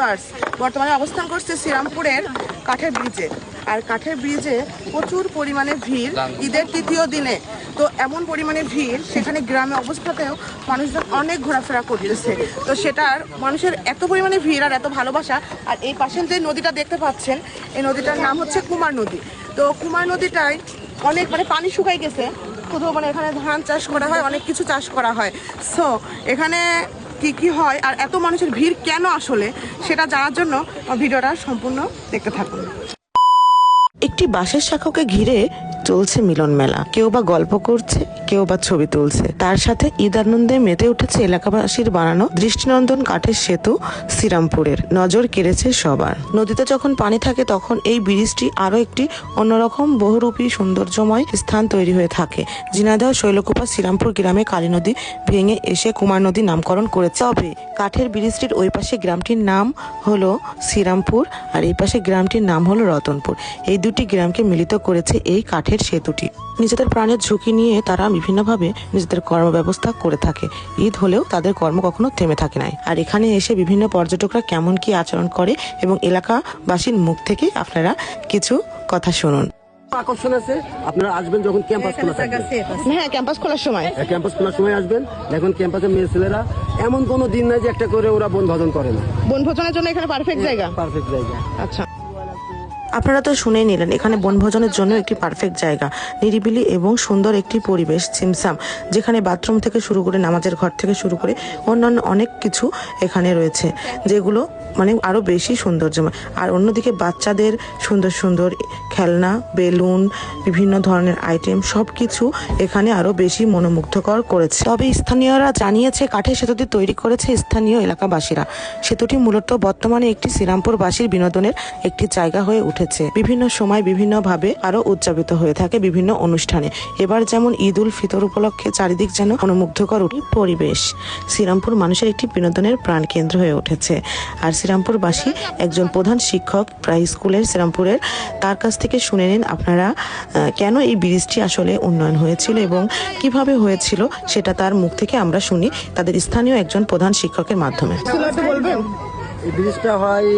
Viewers, বর্তমানে অবস্থান করছে শ্রীরামপুরের কাঠের ব্রিজে। আর কাঠের ব্রিজে প্রচুর পরিমাণে ভিড় ঈদের তৃতীয় দিনে। তো এমন পরিমাণে ভিড়, সেখানে গ্রামে অবস্থাতেও মানুষজন অনেক ঘোরাফেরা করতেছে। তো সেটার মানুষের এত পরিমাণে ভিড় আর এত ভালোবাসা। আর এই পাশে যে নদীটা দেখতে পাচ্ছেন, এই নদীটার নাম হচ্ছে কুমার নদী। তো কুমার নদীটায় অনেক পানি শুকাই গেছে, শুধু এখানে ধান চাষ করা হয়, অনেক কিছু চাষ করা হয়। সো এখানে কি কি হয় আর এত মানুষের ভিড় কেন আসলে, সেটা জানার জন্য ভিডিওটা সম্পূর্ণ দেখতে থাকুন। একটি বাঁশের শাখাকে ঘিরে চলছে মিলন মেলা। কেউ বা গল্প করছে, কেউ বা ছবি তুলছে। তার সাথে ঈদ আনন্দে মেতে উঠেছে এলাকাবাসীর বানানো দৃষ্টিনন্দন কাঠের সেতু শ্রীরামপুরের। নজর কেড়েছে সবার। নদীতে যখন পানি থাকে তখন এই ব্রিজটি আরো একটি অন্যরকম বহুরূপী সৌন্দর্যময় স্থান তৈরি হয়ে থাকে। ঝিনাইদহ শৈলকুপা শ্রীরামপুর গ্রামে কালী নদী ভেঙে এসে কুমার নদী নামকরণ করেছে। তবে কাঠের ব্রিজটির ওই পাশে গ্রামটির নাম হলো শ্রীরামপুর আর এই পাশে গ্রামটির নাম হলো রতনপুর। এই দুটি গ্রামকে মিলিত করেছে এই কাঠের সেতুটি। নিজেদের প্রাণের ঝুঁকি নিয়ে তারা বিভিন্নভাবে নিজেদের কর্ম ব্যবস্থা করে থাকে। ঈদ হলেও তাদের কর্ম কখনো থেমে থাকে নাই। আর এখানে এসে বিভিন্ন পর্যটকরা কেমন কি আচরণ করে এবং এলাকাবাসীর মুখ থেকে আপনারা কিছু কথা শুনুন। আকর্ষণ আছে, আপনারা আসবেন যখন ক্যাম্পাস খোলা থাকবে। হ্যাঁ, ক্যাম্পাস খোলার সময়, ক্যাম্পাস খোলার সময় আসবেন। এখন ক্যাম্পাসে মেয়ে ছেলেরা এমন কোনো দিন নাই যে একটা করে ওরা বনভোজন করে না। বনভোজনের জন্য এখানে পারফেক্ট জায়গা। পারফেক্ট জায়গা। আচ্ছা, আপনারা তো শুনেই নিলেন, এখানে বনভোজনের জন্য একটি পারফেক্ট জায়গা, নিরিবিলি এবং সুন্দর একটি পরিবেশ, ছিমছাম, যেখানে বাথরুম থেকে শুরু করে নামাজের ঘর থেকে শুরু করে অন্যান্য অনেক কিছু এখানে রয়েছে, যেগুলো আরো বেশি সৌন্দর্যময়। আর অন্যদিকে বাচ্চাদের সুন্দর সুন্দর খেলনা, বেলুন, বিভিন্ন ধরনের আইটেম সবকিছু এখানে আরো বেশি মনোমুগ্ধকর করেছে। তবে স্থানীয়রা জানিয়েছে কাঠের সেতুটি তৈরি করেছে স্থানীয় এলাকাবাসীরা। সেতুটি মূলত বর্তমানে একটি শ্রীরামপুরবাসীর বিনোদনের একটি জায়গা হয়ে উঠেছে। বিভিন্ন সময় বিভিন্ন ভাবে আরো উদযাপিত হয়ে থাকে বিভিন্ন অনুষ্ঠানে। এবার যেমন ঈদ উল ফিতর উপলক্ষে চারিদিক যেন মনোমুগ্ধকর পরিবেশ। শ্রীরামপুর মানুষের একটি বিনোদনের প্রাণ কেন্দ্র হয়ে উঠেছে। আর শ্রীরামপুরবাসী একজন প্রধান শিক্ষক প্রাই স্কুলের শ্রীরামপুরের, তার কাছ থেকে শুনে নিন আপনারা কেন এই ব্রিজটি আসলে উন্নয়ন হয়েছিল এবং কিভাবে হয়েছিল, সেটা তার মুখ থেকে আমরা শুনি তাদের স্থানীয় একজন প্রধান শিক্ষকের মাধ্যমে। এই ব্রিজটা হয়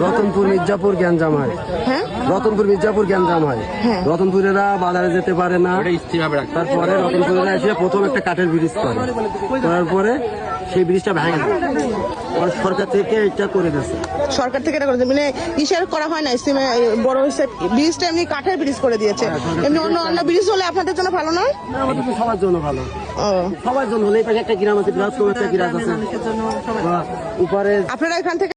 রতনপুর মির্জাপুর গ্যাঞ্জাম হয়। হ্যাঁ, রতনপুর মির্জাপুর গ্যাঞ্জাম হয়। রতনপুরেরা বাজারে যেতে পারে না, তারপরে রতনপুরেরা এসে প্রথম একটা কাঠের ব্রিজ করে, করার পরে সেই ব্রিজটা ভেঙে যায়। সরকার থেকে এটা করে দিয়েছে। সরকার থেকে এটা করেছে, ইসের করা হয় না, বড় হয়েছে ব্রিজটা, এমনি কাঠের ব্রিজ করে দিয়েছে। এমনি অন্য অন্য ব্রিজ হলে আপনাদের জন্য ভালো নয়? আমাদের তো সবার জন্য ভালো। সবার জন্য হলে এই পাশে একটা গ্রাম আছে, একটা গ্রাম আছে উপরে। আপনারা এখান থেকে